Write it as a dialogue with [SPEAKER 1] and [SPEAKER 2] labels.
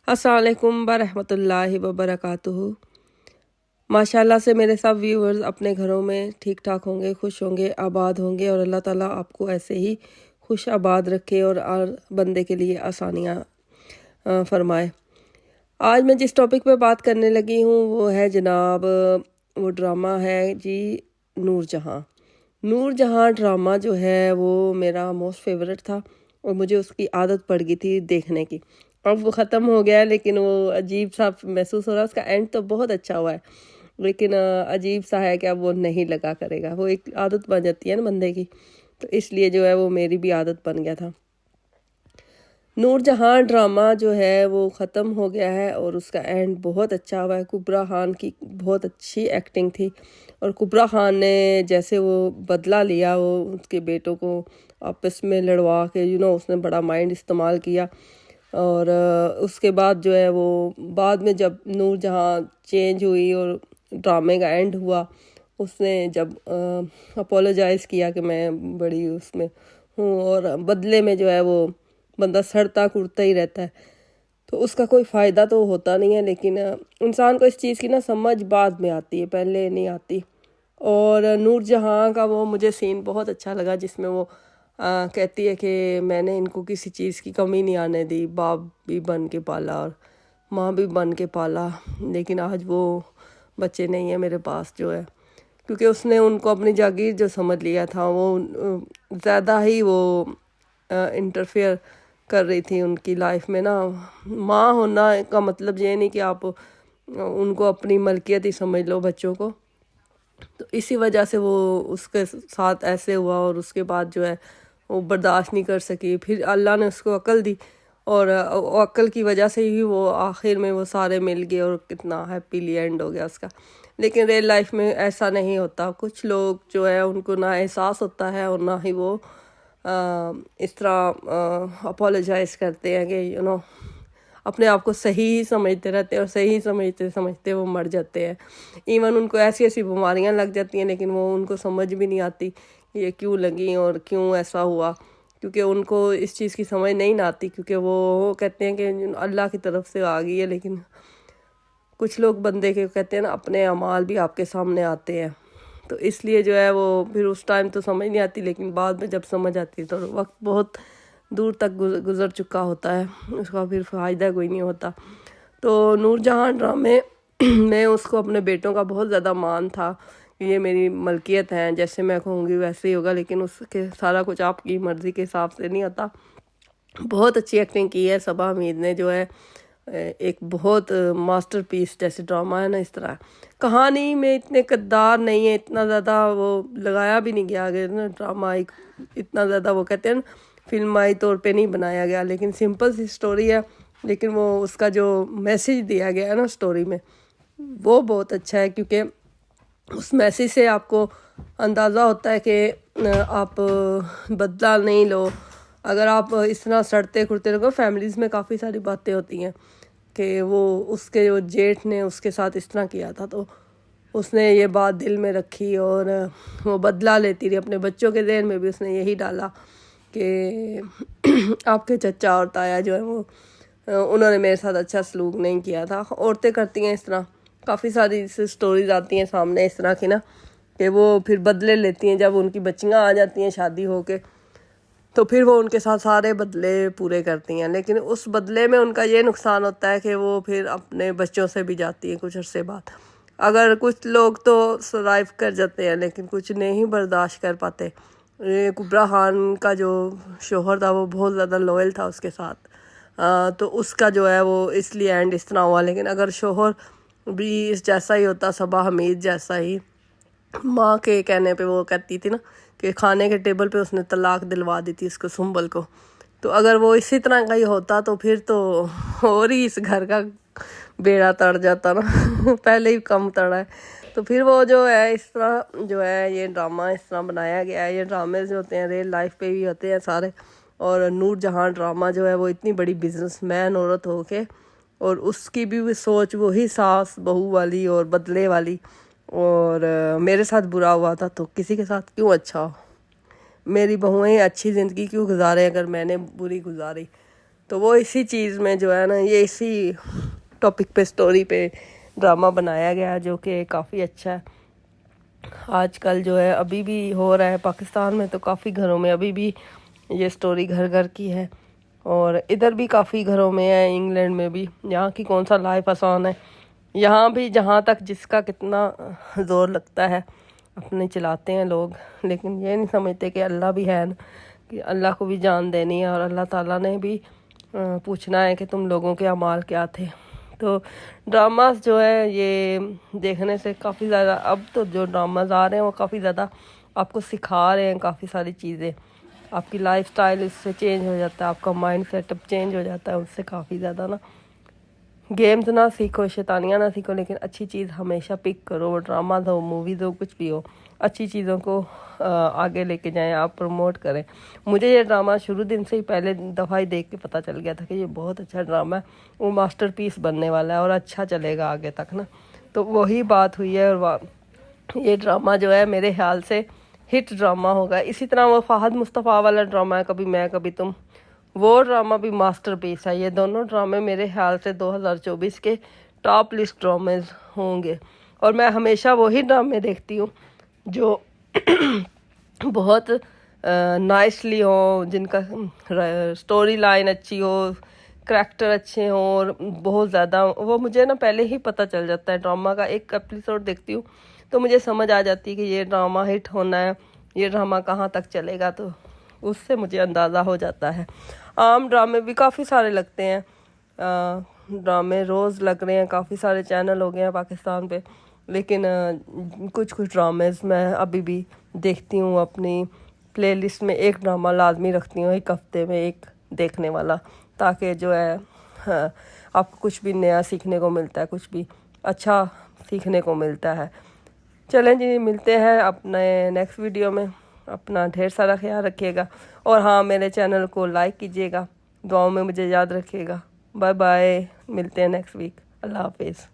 [SPEAKER 1] अस्सलाम वालेकुम वरहमतुल्लाहि वबरकातुहू। माशाल्लाह से मेरे सब व्यूवर्स अपने घरों में ठीक ठाक होंगे, खुश होंगे, आबाद होंगे और अल्लाह ताला आपको ऐसे ही खुश आबाद रखे और बंदे के लिए आसानियाँ फरमाए। आज मैं जिस टॉपिक पे बात करने लगी हूँ वो है जनाब, वो ड्रामा है जी नूरजहाँ। नूरजहाँ ड्रामा जो है वो मेरा मोस्ट फेवरेट था और मुझे उसकी आदत पड़ गई थी देखने की। अब वो ख़त्म हो गया है लेकिन वो अजीब सा महसूस हो रहा है। उसका एंड तो बहुत अच्छा हुआ है लेकिन अजीब सा है कि अब वो नहीं लगा करेगा। वो एक आदत बन जाती है ना बंदे की, तो इसलिए जो है वो मेरी भी आदत बन गया था। नूरजहाँ ड्रामा जो है वो ख़त्म हो गया है और उसका एंड बहुत अच्छा हुआ है। कुबरा खान की बहुत अच्छी एक्टिंग थी और कुबरा खान ने जैसे वो बदला लिया, वो उसके बेटों को आपस में लड़वा के उसने बड़ा माइंड इस्तेमाल किया। और उसके बाद जो है वो बाद में जब नूरजहाँ चेंज हुई और ड्रामे का एंड हुआ, उसने जब अपोलोजाइज़ किया कि मैं बड़ी उसमें हूँ और बदले में जो है वो बंदा सड़ता कुड़ता ही रहता है, तो उसका कोई फ़ायदा तो होता नहीं है। लेकिन इंसान को इस चीज़ की ना समझ बाद में आती है, पहले नहीं आती। और नूरजहाँ का वो मुझे सीन बहुत अच्छा लगा जिसमें वो कहती है कि मैंने इनको किसी चीज़ की कमी नहीं आने दी, बाप भी बन के पाला और माँ भी बन के पाला, लेकिन आज वो बच्चे नहीं है मेरे पास जो है, क्योंकि उसने उनको अपनी जागीर जो समझ लिया था। वो ज़्यादा ही वो इंटरफेयर कर रही थी उनकी लाइफ में ना। माँ होना का मतलब ये नहीं कि आप उनको अपनी मलकियत ही समझ लो बच्चों को। तो इसी वजह से वो उसके साथ ऐसे हुआ और उसके बाद जो है वो बर्दाश्त नहीं कर सकी। फिर अल्लाह ने उसको अक्ल दी और अक्ल की वजह से ही वो आखिर में वो सारे मिल गए और कितना हैप्पीली एंड हो गया उसका। लेकिन रियल लाइफ में ऐसा नहीं होता। कुछ लोग जो है उनको ना एहसास होता है और ना ही वो इस तरह अपोलोजाइज़ करते हैं कि अपने आप को सही समझते रहते हैं और सही समझते समझते वो मर जाते हैं। इवन उनको ऐसी ऐसी बीमारियां लग जाती हैं लेकिन वो उनको समझ भी नहीं आती ये क्यों लगी और क्यों ऐसा हुआ, क्योंकि उनको इस चीज़ की समझ नहीं ना आती, क्योंकि वो कहते हैं कि अल्लाह की तरफ से आ गई है। लेकिन कुछ लोग बंदे के कहते हैं ना अपने अमाल भी आपके सामने आते हैं, तो इसलिए जो है वो फिर उस टाइम तो समझ नहीं आती, लेकिन बाद में जब समझ आती है तो वक्त बहुत दूर तक गुज़र चुका होता है, उसका फिर फ़ायदा कोई नहीं होता। तो नूरजहाँ ड्रामे में उसको अपने बेटों का बहुत ज़्यादा मान था कि ये मेरी मलकियत है, जैसे मैं कहूँगी वैसे ही होगा, लेकिन उसके सारा कुछ आपकी मर्ज़ी के हिसाब से नहीं होता। बहुत अच्छी एक्टिंग की है सबा हमीद ने, जो है एक बहुत मास्टरपीस जैसे ड्रामा है ना, इस तरह कहानी में इतने किरदार नहीं है, इतना ज़्यादा वो लगाया भी नहीं गया ना ड्रामा। एक इतना ज़्यादा वो कहते हैं ना फिल्माई तौर पे नहीं बनाया गया, लेकिन सिंपल सी स्टोरी है, लेकिन वो उसका जो मैसेज दिया गया है ना स्टोरी में वो बहुत अच्छा है, क्योंकि उस मैसेज से आपको अंदाज़ा होता है कि आप बदला नहीं लो। अगर आप इस तरह सड़ते खुरते रहो, फैमिलीज़ में काफ़ी सारी बातें होती हैं कि वो उसके जो जेठ ने उसके साथ इस तरह किया था तो उसने ये बात दिल में रखी और वो बदला लेती रही। अपने बच्चों के ज़हन में भी उसने यही डाला कि आपके चचा और ताया जो है वो उन्होंने मेरे साथ अच्छा सलूक नहीं किया था। औरतें करती हैं इस तरह, काफ़ी सारी स्टोरीज आती हैं सामने इस तरह की ना, कि वो फिर बदले लेती हैं जब उनकी बच्चियाँ आ जाती हैं शादी होके, तो फिर वो उनके साथ सारे बदले पूरे करती हैं। लेकिन उस बदले में उनका ये नुकसान होता है कि वो फिर अपने बच्चों से भी जाती हैं कुछ अरसे बाद। अगर कुछ लोग तो सर्वाइव कर जाते हैं लेकिन कुछ नहीं बर्दाश्त कर पाते। ये कुबरा खान का जो शोहर था वो बहुत ज़्यादा लॉयल था उसके साथ, तो उसका जो है वो इसलिए एंड इस तरह हुआ। लेकिन अगर शोहर भी इस जैसा ही होता, सबा हमीद जैसा ही, माँ के कहने पे वो कहती थी ना कि खाने के टेबल पे उसने तलाक दिलवा दी थी उसको सुंबल को, तो अगर वो इसी तरह का ही होता तो फिर तो और ही इस घर का बेड़ा तर जाता ना पहले ही कम तड़ा है। तो फिर वो जो है इस तरह जो है ये ड्रामा इस तरह बनाया गया है। ये ड्रामे जो होते हैं रियल लाइफ पे भी होते हैं सारे। और नूरजहाँ ड्रामा जो है वो इतनी बड़ी बिजनेसमैन औरत हो के, और उसकी भी सोच वही सास बहू वाली और बदले वाली, और मेरे साथ बुरा हुआ था तो किसी के साथ क्यों अच्छा हो, मेरी बहुएं अच्छी ज़िंदगी क्यों गुजारे अगर मैंने बुरी गुजारी। تو وہ اسی چیز میں جو ہے نا یہ اسی ٹاپک پہ اسٹوری پہ ڈرامہ بنایا گیا جو کہ کافی اچھا ہے. آج کل جو ہے ابھی بھی ہو رہا ہے پاکستان میں، تو کافی گھروں میں ابھی بھی یہ اسٹوری گھر گھر کی ہے، اور ادھر بھی کافی گھروں میں ہے، انگلینڈ میں بھی. یہاں کی کون سا لائف آسان ہے، یہاں بھی جہاں تک جس کا کتنا زور لگتا ہے اپنے چلاتے ہیں لوگ، لیکن یہ نہیں سمجھتے کہ اللہ بھی ہے نا، کہ اللہ کو بھی جان دینی ہے، اور اللہ تعالیٰ نے بھی پوچھنا ہے کہ تم لوگوں کے اعمال کیا تھے. تو ڈراماز جو ہے یہ دیکھنے سے کافی زیادہ، اب تو جو ڈراماز آ رہے ہیں وہ کافی زیادہ آپ کو سکھا رہے ہیں کافی ساری چیزیں. آپ کی لائف سٹائل اس سے چینج ہو جاتا ہے، آپ کا مائنڈ سیٹ اپ چینج ہو جاتا ہے اس سے کافی زیادہ نا. گیمز نہ سیکھو، شیطانیاں نہ سیکھو، لیکن اچھی چیز ہمیشہ پک کرو. وہ ڈراماز ہو، موویز ہو، کچھ بھی ہو، اچھی چیزوں کو آگے لے کے جائیں، آپ پروموٹ کریں. مجھے یہ ڈرامہ شروع دن سے ہی پہلے دفعہ ہی دیکھ کے پتہ چل گیا تھا کہ یہ بہت اچھا ڈرامہ ہے، وہ ماسٹر پیس بننے والا ہے اور اچھا چلے گا آگے تک نا. تو وہی بات ہوئی ہے، اور یہ ڈرامہ جو ہے میرے خیال سے ہٹ ڈرامہ ہوگا. اسی طرح وہ فہد مصطفیٰ والا ڈرامہ ہے کبھی میں کبھی تم، وہ ڈرامہ بھی ماسٹر پیس ہے. یہ دونوں ڈرامے میرے خیال سے 2024 کے ٹاپ لسٹ ڈرامز ہوں گے. اور میں ہمیشہ وہی ڈرامے دیکھتی ہوں جو بہت نائسلی ہوں، جن کا سٹوری لائن اچھی ہو، کریکٹر اچھے ہوں، اور بہت زیادہ وہ مجھے نا پہلے ہی پتہ چل جاتا ہے. ڈرامہ کا ایک ایپیسوڈ دیکھتی ہوں تو مجھے سمجھ آ جاتی ہے کہ یہ ڈرامہ ہٹ ہونا ہے، یہ ڈرامہ کہاں تک چلے گا، تو اس سے مجھے اندازہ ہو جاتا ہے. عام ڈرامے بھی کافی سارے لگتے ہیں، ڈرامے روز لگ رہے ہیں، کافی سارے چینل ہو گئے ہیں پاکستان پہ، لیکن کچھ ڈرامز میں ابھی بھی دیکھتی ہوں. اپنی پلے لسٹ میں ایک ڈرامہ لازمی رکھتی ہوں، ایک ہفتے میں ایک دیکھنے والا، تاکہ جو ہے آپ کو کچھ بھی نیا سیکھنے کو ملتا ہے، کچھ بھی اچھا سیکھنے کو ملتا ہے. چلیں جی، ملتے ہیں اپنے نیکسٹ ویڈیو میں. اپنا ڈھیر سارا خیال رکھیے گا، اور ہاں میرے چینل کو لائک کیجیے گا، دعاؤں میں مجھے یاد رکھیے گا. بائے بائے، ملتے ہیں نیکسٹ ویک. اللہ حافظ.